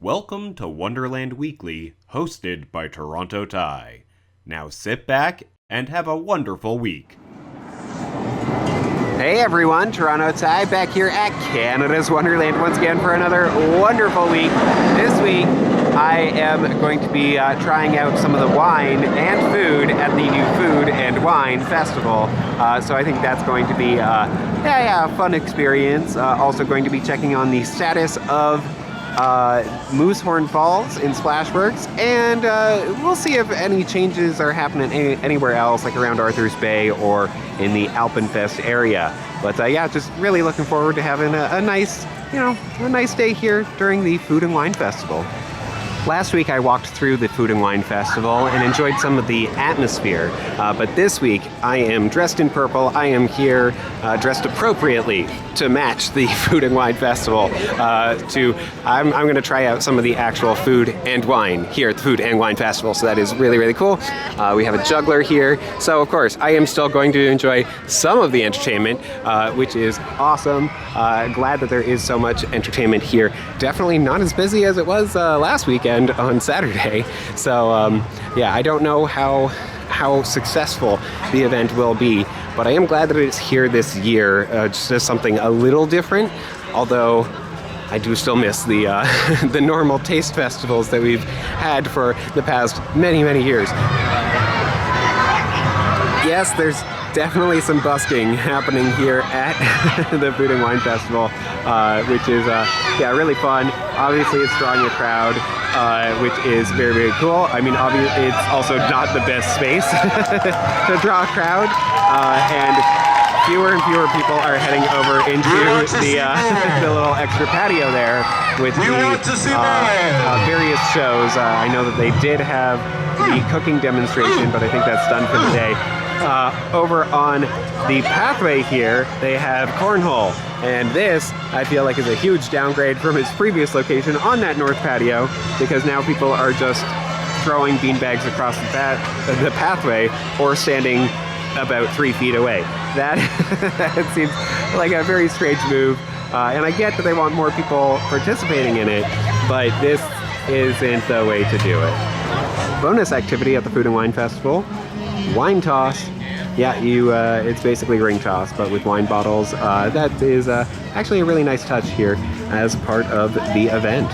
Welcome to Wonderland Weekly, hosted by Toronto Ty. Now sit back and have a wonderful week. Hey everyone, Toronto Ty back here at Canada's Wonderland once again for another wonderful week. This week I am going to be trying out some of the wine and food at the new Food and Wine Festival. So I think that's going to be a fun experience. Also going to be checking on the status of Moosehorn Falls in Splashworks, and we'll see if any changes are happening anywhere else, like around Arthur's Bay or in the AlpenFest area. But yeah, just really looking forward to having a nice day here during the Food and Wine Festival. Last week I walked through the Food and Wine Festival and enjoyed some of the atmosphere, but this week I am dressed in purple. I am here dressed appropriately to match the Food and Wine Festival. I'm going to try out some of the actual food and wine here at the Food and Wine Festival, so that is really, really cool. We have a juggler here, so of course I am still going to enjoy some of the entertainment, which is awesome. Glad that there is so much entertainment here. Definitely not as busy as it was last weekend on Saturday. So yeah, I don't know how successful the event will be, but I am glad that it's here this year, just as something a little different, although I do still miss the the normal taste festivals that we've had for the past many years. Yes, there's definitely some busking happening here at the Food and Wine Festival, which is really fun. Obviously it's drawing a crowd, which is very, very cool. I mean, obviously it's also not the best space to draw a crowd, and fewer and fewer people are heading over into the little extra patio there with the various shows. I know that they did have the cooking demonstration, but I think that's done for the day. Over on the pathway here, they have cornhole, and this, I feel like, is a huge downgrade from its previous location on that north patio, because now people are just throwing beanbags across the pathway or standing about 3 feet away. That seems like a very strange move, and I get that they want more people participating in it, but this isn't the way to do it. Bonus activity at the Food and Wine Festival: wine toss. Yeah, it's basically ring toss, but with wine bottles. That is actually a really nice touch here as part of the event.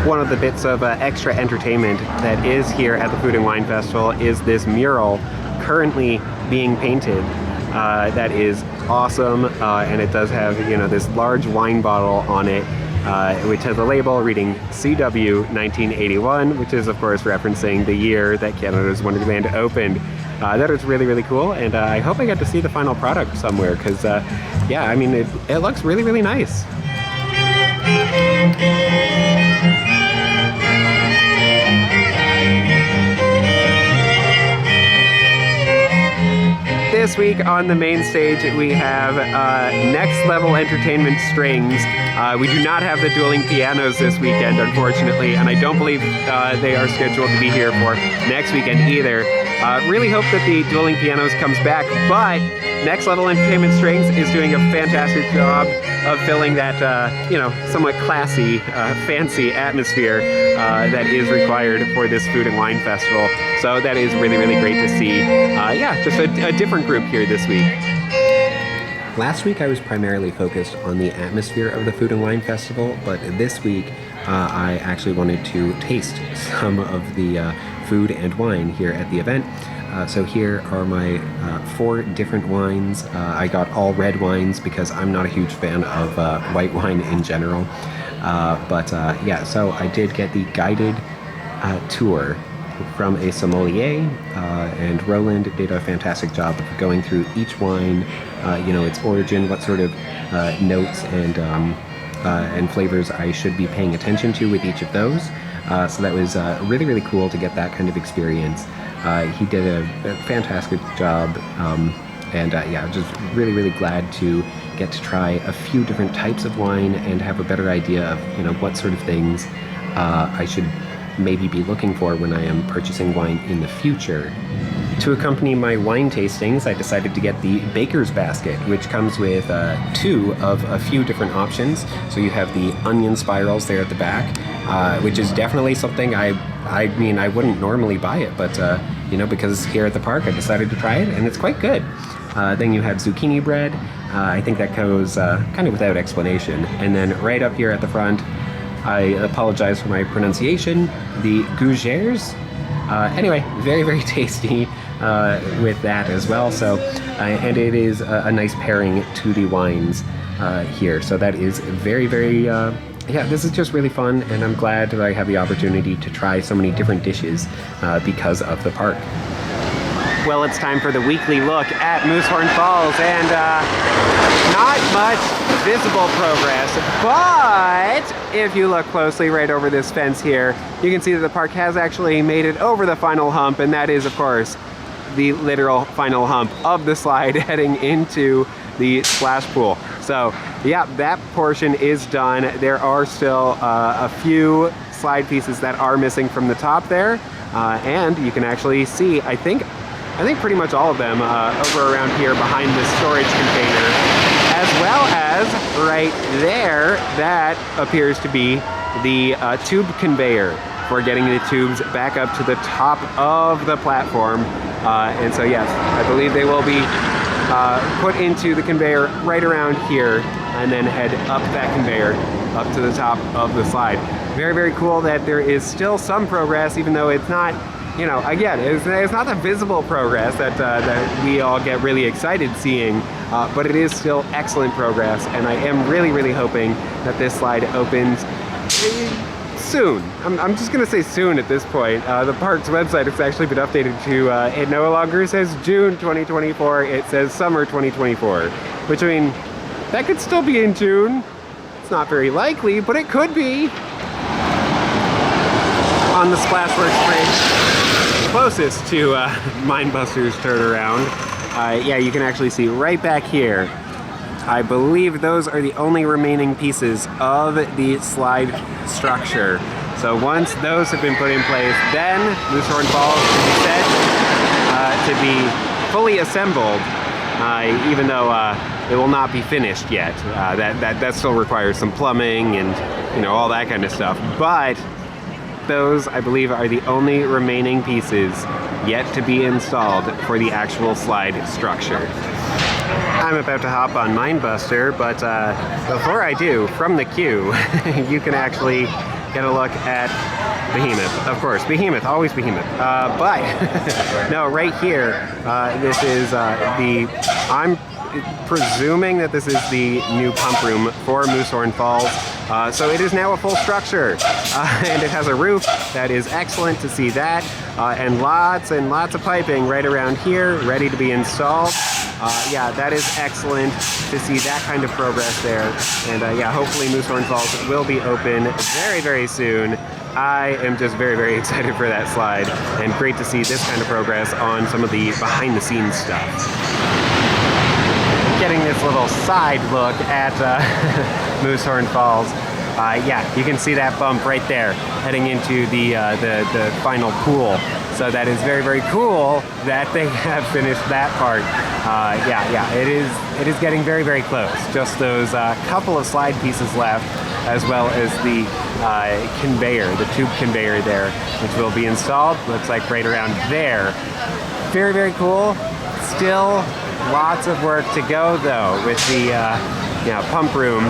One of the bits of extra entertainment that is here at the Food and Wine Festival is this mural currently being painted. That is awesome, and it does have this large wine bottle on it, which has a label reading CW 1981, which is of course referencing the year that Canada's Wonderland opened. That is really, really cool, and I hope I get to see the final product somewhere, because yeah, I mean, it looks really, really nice. This week on the main stage we have Next Level Entertainment Strings. We do not have the dueling pianos this weekend, unfortunately, and I don't believe they are scheduled to be here for next weekend either. Really hope that the dueling pianos comes back, but Next Level Entertainment Strings is doing a fantastic job of filling that somewhat classy, fancy atmosphere that is required for this Food and Wine Festival. So that is really, really great to see. Yeah, just a different group here this week. Last week I was primarily focused on the atmosphere of the Food and Wine Festival, but this week I actually wanted to taste some of the food and wine here at the event. So here are my 4 different wines. I got all red wines because I'm not a huge fan of white wine in general. But yeah, so I did get the guided tour from a sommelier, and Roland did a fantastic job of going through each wine, its origin, what sort of notes and flavors I should be paying attention to with each of those. So that was really, really cool to get that kind of experience. He did a fantastic job, and yeah, just really, really glad to get to try a few different types of wine and have a better idea of what sort of things I should maybe be looking for when I am purchasing wine in the future. To accompany my wine tastings, I decided to get the baker's basket, which comes with 2 of a few different options. So you have the onion spirals there at the back, which is definitely something I mean, I wouldn't normally buy it, but because here at the park I decided to try it, and it's quite good. Then you have zucchini bread. I think that goes kind of without explanation. And then right up here at the front, I apologize for my pronunciation, the gougères. Anyway, very, very tasty with that as well. So, and it is a nice pairing to the wines here. So that is very, very, this is just really fun, and I'm glad that I have the opportunity to try so many different dishes because of the park. Well, it's time for the weekly look at Moosehorn Falls, and not much visible progress, but if you look closely right over this fence here, you can see that the park has actually made it over the final hump, and that is, of course, the literal final hump of the slide heading into the splash pool. So, yeah, that portion is done. There are still a few slide pieces that are missing from the top there, and you can actually see, I think pretty much all of them over around here behind this storage container, as well as right there, that appears to be the tube conveyor for getting the tubes back up to the top of the platform. And so yes, I believe they will be put into the conveyor right around here, and then head up that conveyor up to the top of the slide. Very, very cool that there is still some progress, even though it's not, again, it's not the visible progress that we all get really excited seeing, but it is still excellent progress, and I am really, really hoping that this slide opens soon. I'm just going to say soon at this point. The park's website has actually been updated to, it no longer says June 2024, it says summer 2024, which, I mean, that could still be in June. It's not very likely, but it could be. On the Splashworks bridge, closest to Mindbuster's turnaround, you can actually see right back here, I believe those are the only remaining pieces of the slide structure. So once those have been put in place, then Moosehorn Falls can be said to be fully assembled, even though it will not be finished yet. That still requires some plumbing and all that kind of stuff. But those, I believe, are the only remaining pieces yet to be installed for the actual slide structure. I'm about to hop on Mindbuster, but before I do, from the queue, you can actually get a look at Behemoth. Of course, Behemoth, always Behemoth. But, no, right here, this is I'm presuming that this is the new pump room for Moosehorn Falls. So it is now a full structure, and it has a roof. That is excellent to see that, and lots of piping right around here, ready to be installed. That is excellent to see that kind of progress there, and hopefully Moosehorn Falls will be open very, very soon. I am just very, very excited for that slide, and great to see this kind of progress on some of the behind-the-scenes stuff. Getting this little side look at Moosehorn Falls. You can see that bump right there heading into the final pool. So that is very, very cool that they have finished that part. It is getting very, very close. Just those couple of slide pieces left, as well as the conveyor, the tube conveyor there, which will be installed. Looks like right around there. Very, very cool. Still lots of work to go though, with the pump room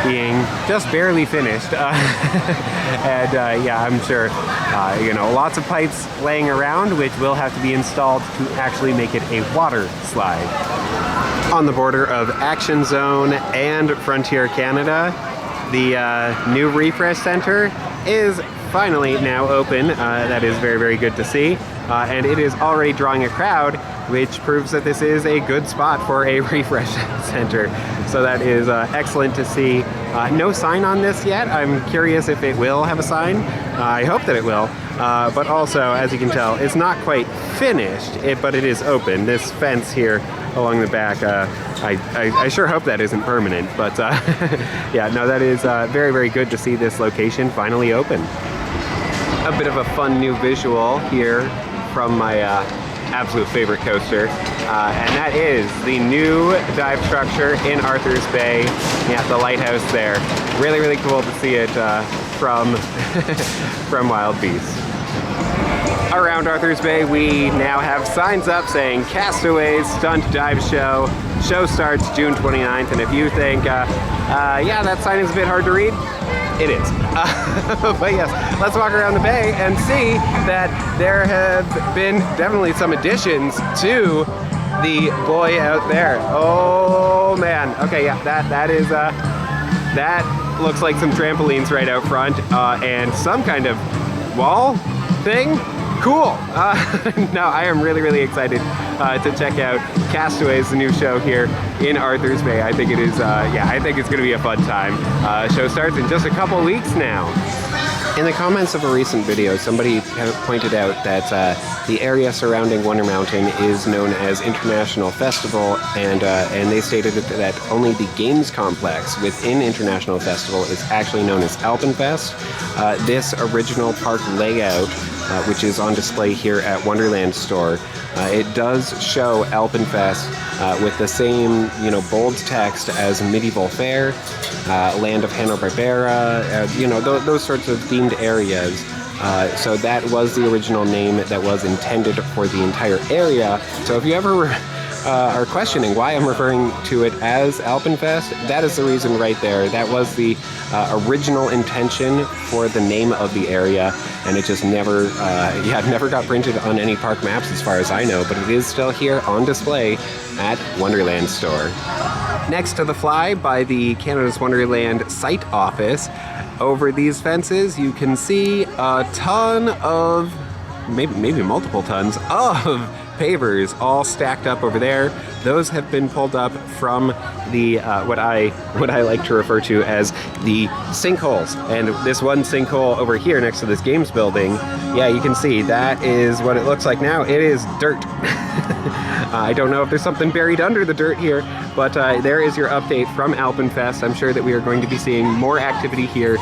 being just barely finished, and I'm sure lots of pipes laying around, which will have to be installed to actually make it a water slide. On the border of Action Zone and Frontier Canada, the new Refresh Center is finally now open. That is very, very good to see, and it is already drawing a crowd, which proves that this is a good spot for a refresh center. So that is excellent to see. No sign on this yet. I'm curious if it will have a sign. I hope that it will. But also, as you can tell, it's not quite finished, but it is open. This fence here along the back, I sure hope that isn't permanent. But that is very, very good to see this location finally open. A bit of a fun new visual here from my absolute favorite coaster, and that is the new dive structure in Arthur's Bay. The lighthouse there. Really, really cool to see it from from Wild Beasts. Around Arthur's Bay, we now have signs up saying Castaways Stunt Dive Show. Show starts June 29th, and if you think, yeah, that sign is a bit hard to read, it is. But yes, let's walk around the bay and see that there have been definitely some additions to the buoy out there. Oh man, okay, yeah, that is, that looks like some trampolines right out front, and some kind of wall thing. Cool. No, I am really excited to check out Castaways, the new show here in Arthur's Bay. I think it is, yeah, I think it's going to be a fun time. Show starts in just a couple weeks now. In the comments of a recent video, somebody pointed out that the area surrounding Wonder Mountain is known as International Festival, and they stated that only the games complex within International Festival is actually known as AlpenFest. This original park layout, which is on display here at Wonderland store, it does show AlpenFest with the same, you know, bold text as Medieval Fair, Land of Hanna-Barbera, you know, those sorts of themed areas. So that was the original name that was intended for the entire area. So if you ever are questioning why I'm referring to it as AlpenFest, that is the reason right there. That was the original intention for the name of the area, and it just never, never got printed on any park maps as far as I know, but it is still here on display at Wonderland store. Next to the fly by the Canada's Wonderland site office, over these fences you can see a ton of, maybe multiple tons of pavers all stacked up over there. Those have been pulled up from the what I like to refer to as the sinkholes. And this one sinkhole over here next to this games building, yeah, you can see that is what it looks like now. It is dirt. I don't know if there's something buried under the dirt here, but there is your update from AlpenFest. I'm sure that we are going to be seeing more activity here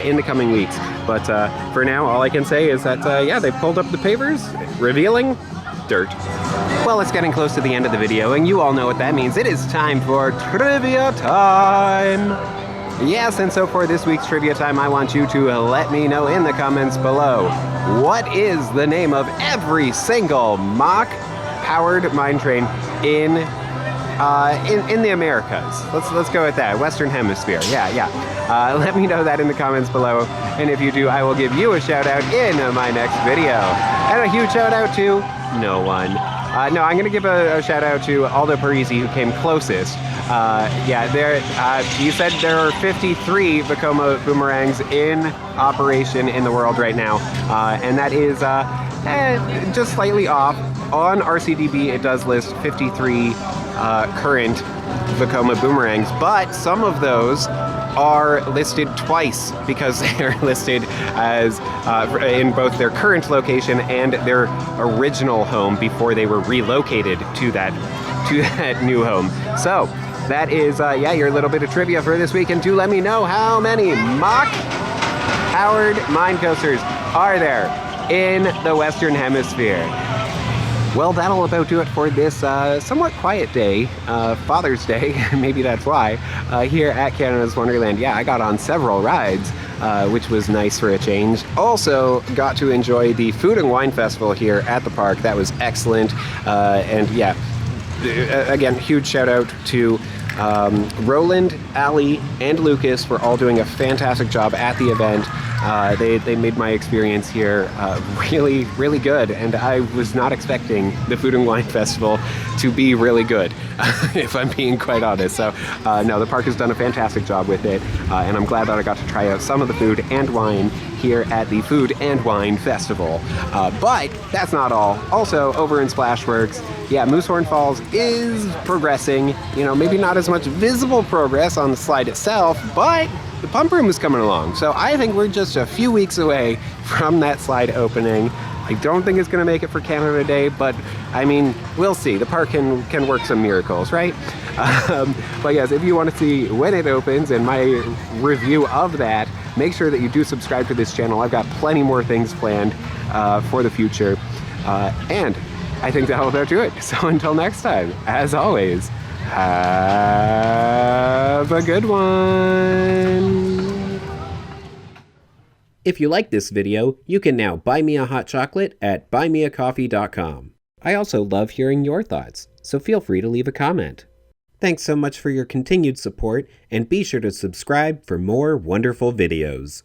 in the coming weeks. But for now, all I can say is that, yeah, they pulled up the pavers, revealing dirt. Well, it's getting close to the end of the video, and you all know what that means. It is time for trivia time! Yes, and so for this week's trivia time, I want you to let me know in the comments below, what is the name of every single MACK-powered mine train in the Americas? Let's go with that. Western Hemisphere. Yeah. Let me know that in the comments below, and if you do, I will give you a shout out in my next video. And a huge shout out to no one. No, I'm going to give a shout out to Aldo Parisi, who came closest. You said there are 53 Vekoma boomerangs in operation in the world right now, and that is just slightly off. On RCDB, it does list 53 current Vekoma boomerangs, but some of those are listed twice because they're listed as in both their current location and their original home before they were relocated to that new home. So that is your little bit of trivia for this week, and do let me know how many MACK-powered mine coasters are there in the Western Hemisphere. Well, that'll about do it for this somewhat quiet day, Father's Day, maybe that's why, here at Canada's Wonderland. Yeah, I got on several rides, which was nice for a change. Also got to enjoy the Food and Wine Festival here at the park. That was excellent. And yeah, again, huge shout out to Roland, Ali, and Lucas for all doing a fantastic job at the event. They made my experience here really good, and I was not expecting the Food and Wine Festival to be really good, if I'm being quite honest. So no, the park has done a fantastic job with it, and I'm glad that I got to try out some of the food and wine here at the Food and Wine Festival. But that's not all. Also, over in Splashworks, yeah, Moosehorn Falls is progressing. You know, maybe not as much visible progress on the slide itself, but the pump room is coming along. So I think we're just a few weeks away from that slide opening. I don't think it's going to make it for Canada Day, but I mean, we'll see. The park can work some miracles, right? But yes, if you want to see when it opens and my review of that, make sure that you do subscribe to this channel. I've got plenty more things planned for the future. And I think that'll about do it. So until next time, as always, have a good one. If you like this video, you can now buy me a hot chocolate at buymeacoffee.com. I also love hearing your thoughts, so feel free to leave a comment. Thanks so much for your continued support, and be sure to subscribe for more wonderful videos.